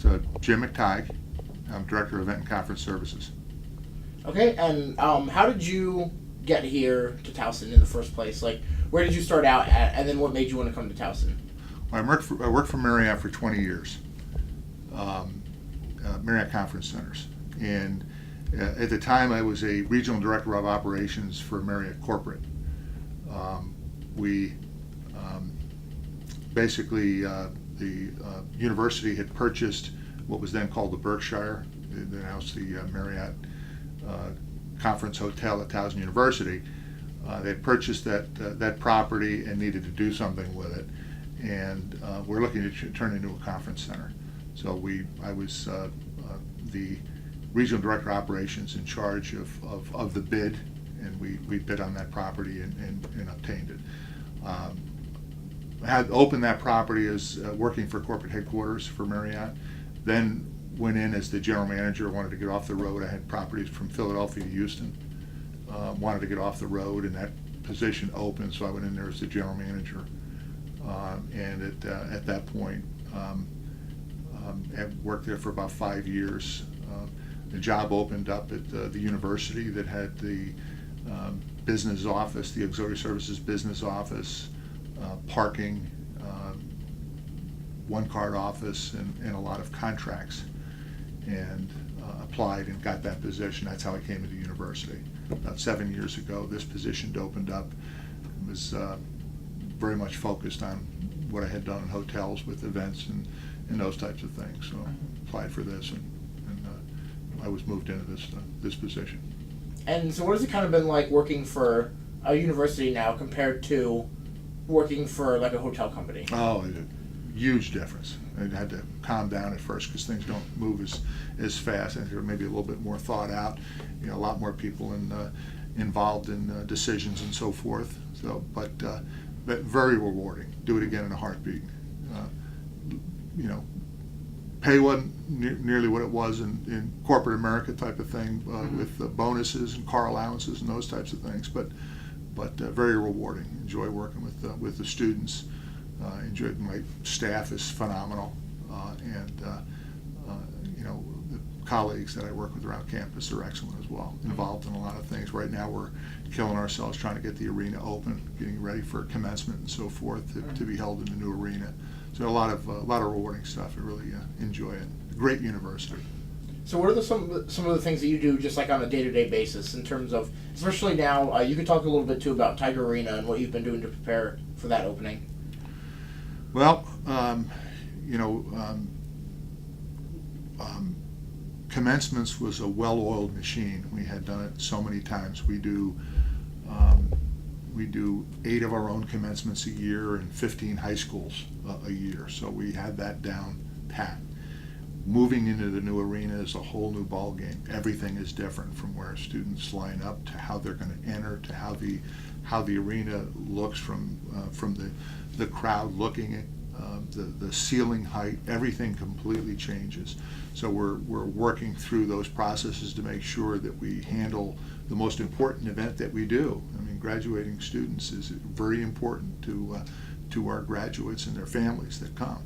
So Jim McTygue. I'm Director of Event and Conference Services. Okay, and how did you get here to Towson in the first place? Like, where did you start out at, and then what made you want to come to Towson? Well, I worked for Marriott for 20 years, Marriott Conference Centers. And at the time, I was a Regional Director of Operations for Marriott Corporate. Basically, the university had purchased what was then called the Berkshire, the Marriott Conference Hotel at Towson University. They had purchased that property and needed to do something with it, and we're looking to turn it into a conference center. So I was the Regional Director of Operations in charge of the bid, and we bid on that property and obtained it. I had opened that property as working for corporate headquarters for Marriott, then went in as the general manager. Wanted to get off the road. I had properties from Philadelphia to Houston. Wanted to get off the road, and that position opened, so I went in there as the general manager. And at that point, I worked there for about 5 years. The job opened up at the university that had the business office, the auxiliary services business office, parking, one-card office, and a lot of contracts, and applied and got that position. That's how I came into university. About 7 years ago, this position opened up. It was very much focused on what I had done in hotels with events and those types of things. So applied for this, and I was moved into this position. And so what has it kind of been like working for a university now compared to working for like a hotel company? Oh, a huge difference. I had to calm down at first because things don't move as fast, and they're maybe a little bit more thought out. You know, a lot more people involved in decisions and so forth. So, but very rewarding. Do it again in a heartbeat. You know, pay wasn't nearly what it was in corporate America type of thing, with bonuses and car allowances and those types of things. But very rewarding. Enjoy working with the students. My staff is phenomenal, and you know, the colleagues that I work with around campus are excellent as well. Involved in a lot of things. Right now, we're killing ourselves trying to get the arena open, getting ready for commencement and so forth to be held in the new arena. So a lot of rewarding stuff. I really enjoy it. Great university. So what are some of the things that you do just like on a day-to-day basis in terms of, especially now, you could talk a little bit too about Tiger Arena and what you've been doing to prepare for that opening? Well, you know, commencements was a well-oiled machine. We had done it so many times. We do 8 of our own commencements a year and 15 high schools a year. So we had that down pat. Moving into the new arena is a whole new ball game. Everything is different, from where students line up to how they're going to enter to how the arena looks from the crowd looking at the ceiling height. Everything completely changes. So we're working through those processes to make sure that we handle the most important event that we do. I mean, graduating students is very important to our graduates and their families that come.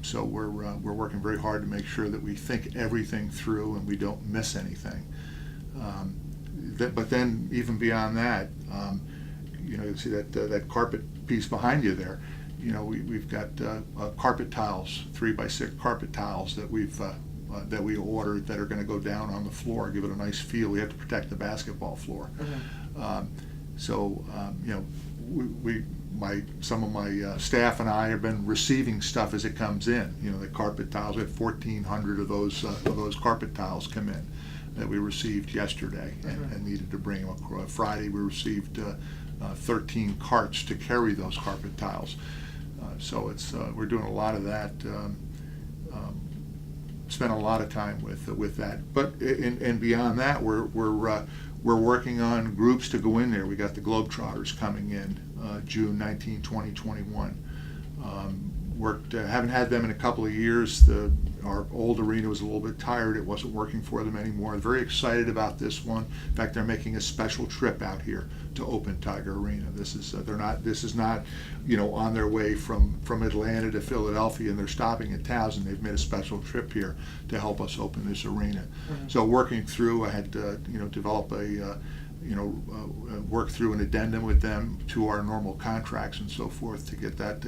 So we're working very hard to make sure that we think everything through and we don't miss anything. But then even beyond that, you know, you see that carpet piece behind you there. You know, we've got carpet tiles, 3x6 carpet tiles that that we ordered that are going to go down on the floor, give it a nice feel. We have to protect the basketball floor. So you know, some of my staff and I have been receiving stuff as it comes in. You know, the carpet tiles. We had 1,400 of those carpet tiles come in that we received yesterday and needed to bring them. Friday we received 13 carts to carry those carpet tiles. So we're doing a lot of that. Spent a lot of time with that. But and beyond that, we're working on groups to go in there. We got the Globetrotters coming in June 19, 2021. Haven't had them in a couple of years. our old arena was a little bit tired. It wasn't working for them anymore. I'm very excited about this one. In fact, they're making a special trip out here to open Tiger Arena. This is This is not, on their way from Atlanta to Philadelphia, and they're stopping in Towson. They've made a special trip here to help us open this arena. Mm-hmm. So working through, I had to develop work through an addendum with them to our normal contracts and so forth to get that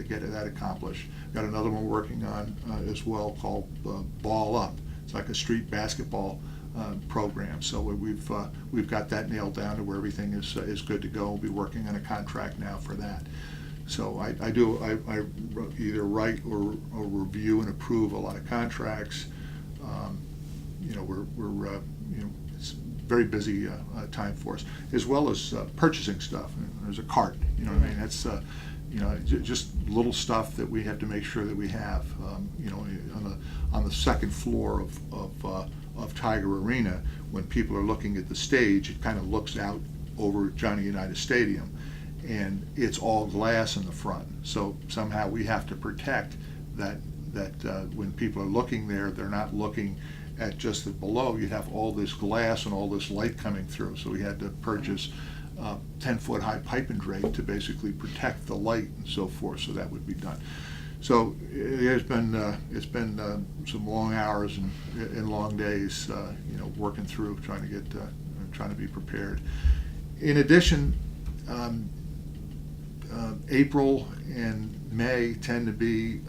accomplished. Got another one working on as well called Ball Up. It's like a street basketball program. So we've got that nailed down to where everything is good to go. We'll be working on a contract now for that. So I either write or review and approve a lot of contracts. It's very busy time for us, as well as purchasing stuff. There's a cart, what I mean? That's just little stuff that we have to make sure that we have. On the second floor of Tiger Arena, when people are looking at the stage, it kind of looks out over Johnny Unitas Stadium, and it's all glass in the front. So somehow we have to protect that when people are looking there, they're not looking at just the below. You'd have all this glass and all this light coming through. So we had to purchase 10-foot high pipe and drape to basically protect the light and so forth. So that would be done. So it's been some long hours and long days, working through trying to be prepared. In addition, April and May tend to be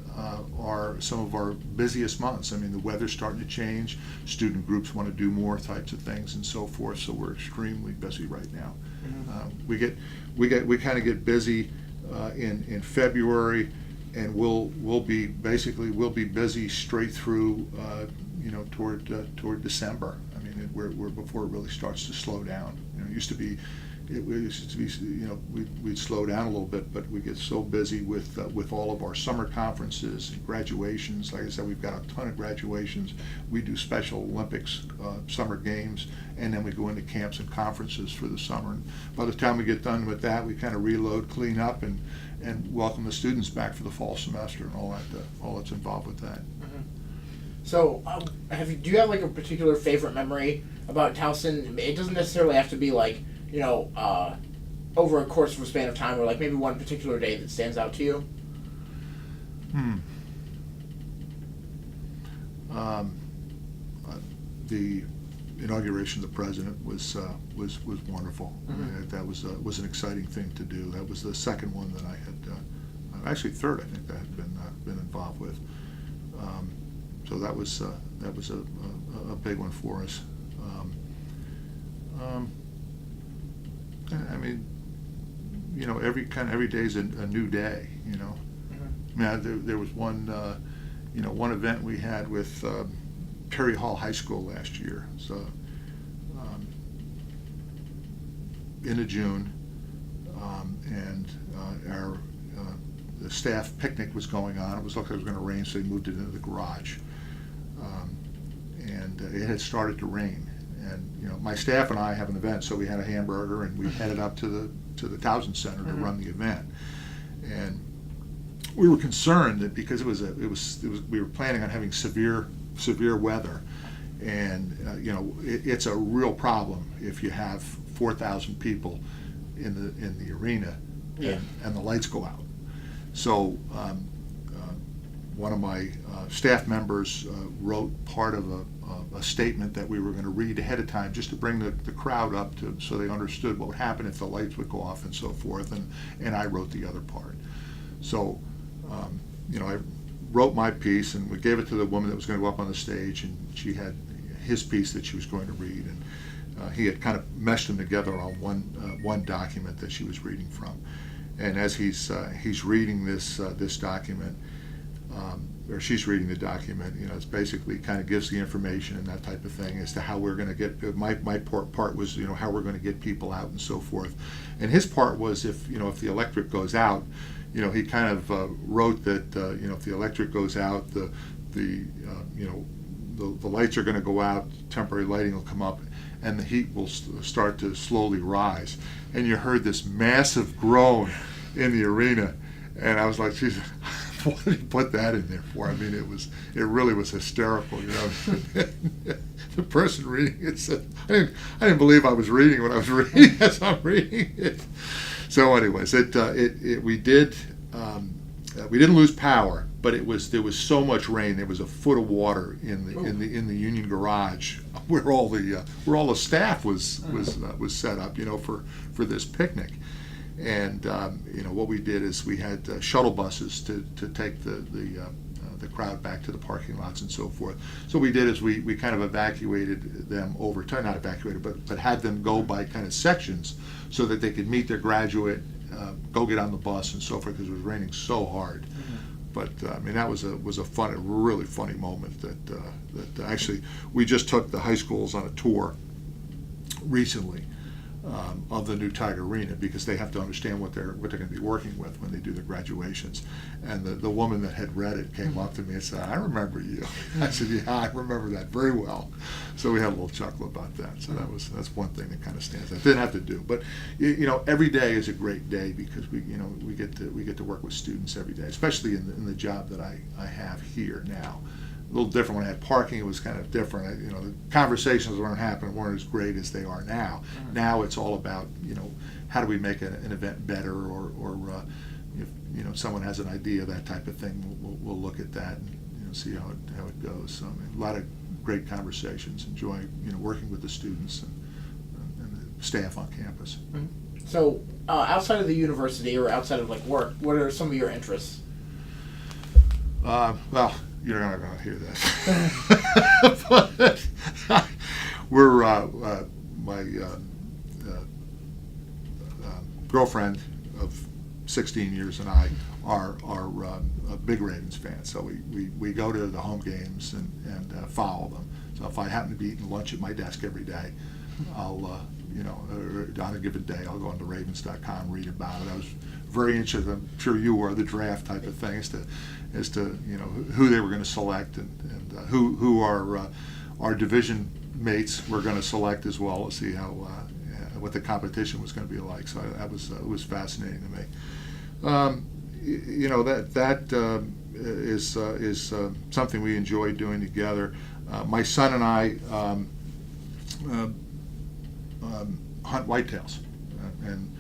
some of our busiest months. I mean, the weather's starting to change. Student groups want to do more types of things and so forth. So we're extremely busy right now. Mm-hmm. We kind of get busy in February, and we'll be busy straight through toward December. I mean, we're before it really starts to slow down. It used to be. We'd slow down a little bit, but we get so busy with all of our summer conferences and graduations. Like I said, we've got a ton of graduations. We do Special Olympics, summer games, and then we go into camps and conferences for the summer. And by the time we get done with that, we kind of reload, clean up, and welcome the students back for the fall semester and all that's involved with that. Mm-hmm. So, do you have like a particular favorite memory about Towson? It doesn't necessarily have to be like, over a course of a span of time, or like maybe one particular day that stands out to you? The inauguration of the president was wonderful. Mm-hmm. I mean, that was an exciting thing to do. That was the second one that I had, actually third, I think, that I had been involved with. So that was a big one for us. I mean, every day's a new day. Mm-hmm. I mean, there was one event we had with Perry Hall High School last year. So in June, and the staff picnic was going on. It was like it was going to rain, so they moved it into the garage, and it had started to rain. And my staff and I have an event, so we had a hamburger and we headed up to the Towson Center to run the event. And we were concerned that because we were planning on having severe weather, and it's a real problem if you have 4,000 people in the arena, and the lights go out. So one of my staff members wrote part of a statement that we were going to read ahead of time, just to bring the crowd up so they understood what would happen if the lights would go off and so forth, and I wrote the other part. So I wrote my piece, and we gave it to the woman that was going to go up on the stage, and she had his piece that she was going to read, and he had kind of meshed them together on one document that she was reading from. And as he's reading this document, or she's reading the document, it's basically kind of gives the information and that type of thing as to how we're going to get. My part was how we're going to get people out and so forth, and his part was if the electric goes out, he kind of wrote that if the electric goes out, the lights are going to go out, temporary lighting will come up, and the heat will start to slowly rise, and you heard this massive groan in the arena, and I was like, geez, what did he put that in there for? I mean, it really was hysterical, you know. The person reading it said, I didn't believe I was reading what I was reading as I'm reading it. So anyways, we didn't lose power, but there was so much rain. There was a foot of water in the Union garage where all the staff was set up, you know, for this picnic. And you know, what we did is we had shuttle buses to take the crowd back to the parking lots and so forth. So what we did is we kind of evacuated them over time, not evacuated, but had them go by kind of sections so that they could meet their graduate, go get on the bus and so forth, because it was raining so hard. But I mean, that was a really funny moment that actually we just took the high schools on a tour recently of the new Tiger Arena, because they have to understand what they're going to be working with when they do their graduations. And the woman that had read it came up to me and said, "I remember you." I said, "Yeah, I remember that very well." So we had a little chuckle about that. So that's one thing that kind of stands out. Didn't have to do, but you know, every day is a great day because we get to work with students every day, especially in the job that I have here now. A little different. When I had parking, it was kind of different. You know, the conversations weren't as great as they are now. Now it's all about, you know, how do we make an event better, or if, you know, someone has an idea, that type of thing. We'll look at that and, you know, see how it goes. So I mean, a lot of great conversations. Enjoy, you know, working with the students and the staff on campus. So outside of the university or outside of like work, what are some of your interests? Well, you're not going to hear this. But we're my girlfriend of 16 years and I are big Ravens fans. So we go to the home games and follow them. So if I happen to be eating lunch at my desk every day, I'll you know, on a given day, I'll go on to Ravens.com, read about it. I was very interested, I'm sure you were, the draft type of thing, as to you know, who they were going to select and who our division mates were going to select as well, to see how what the competition was going to be like. So that was fascinating to me. You know, that is something we enjoy doing together. My son and I hunt whitetails, and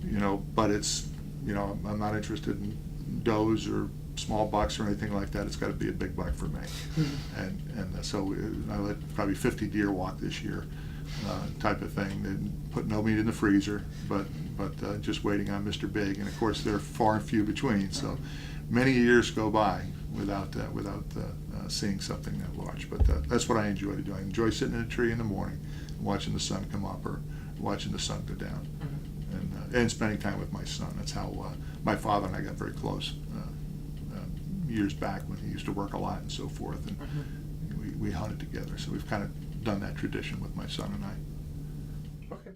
you know, but it's, you know, I'm not interested in does or small bucks or anything like that. It's got to be a big buck for me. And so I let probably 50 deer walk this year, type of thing. Didn't put no meat in the freezer, but just waiting on Mr. Big. And of course they're far and few between. So many years go by without seeing something that large. But that's what I enjoy to do. I enjoy sitting in a tree in the morning, watching the sun come up or watching the sun go down, and spending time with my son. That's how my father and I got very close years back when he used to work a lot and so forth, and we hunted together. So we've kind of done that tradition with my son and I. Okay.